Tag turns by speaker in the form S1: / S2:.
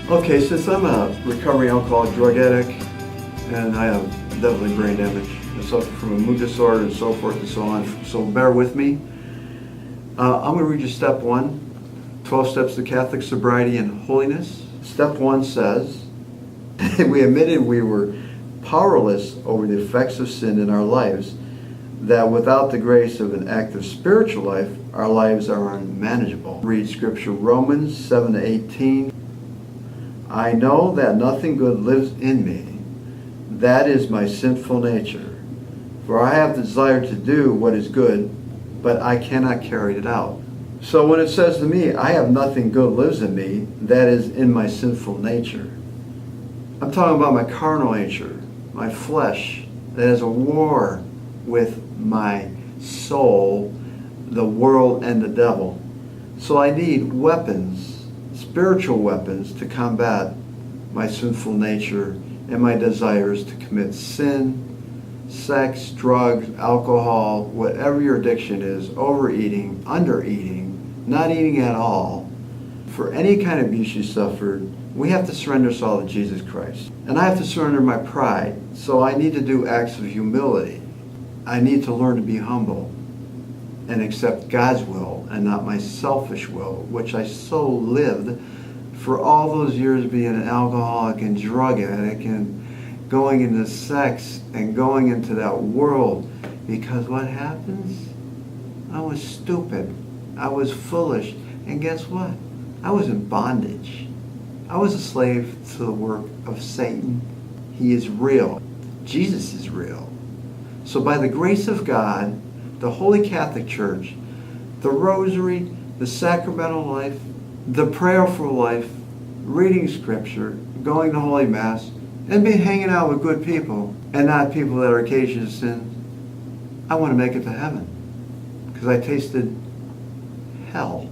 S1: Okay, since I'm a recovering alcoholic drug addict, and I have definitely brain damage, I suffer from a mood disorder and so forth and so on, so bear with me. I'm going to read you step 1, 12 steps to Catholic sobriety and holiness. Step 1 says, we admitted we were powerless over the effects of sin in our lives, that without the grace of an active spiritual life, our lives are unmanageable. Read scripture Romans 7-18. I know that nothing good lives in me, that is my sinful nature. For I have the desire to do what is good, but I cannot carry it out. So when it says to me, I have nothing good lives in me, that is in my sinful nature. I'm talking about my carnal nature, my flesh, that is a war with my soul, the world, and the devil. So I need weapons, spiritual weapons, to combat my sinful nature and my desires to commit sin, sex, drugs, alcohol, whatever your addiction is, overeating, undereating, not eating at all. For any kind of abuse you suffered, we have to surrender us all to Jesus Christ. And I have to surrender my pride, so I need to do acts of humility. I need to learn to be humble and accept God's will and not my selfish will, which I so lived for all those years being an alcoholic and drug addict and going into sex and going into that world. Because what happens? I was stupid. I was foolish. And guess what? I was in bondage. I was a slave to the work of Satan. He is real. Jesus is real. So by the grace of God, the Holy Catholic Church, the Rosary, the sacramental life, the prayerful life, reading scripture, going to Holy Mass, and be hanging out with good people and not people that are occasions of sin, I want to make it to heaven because I tasted hell.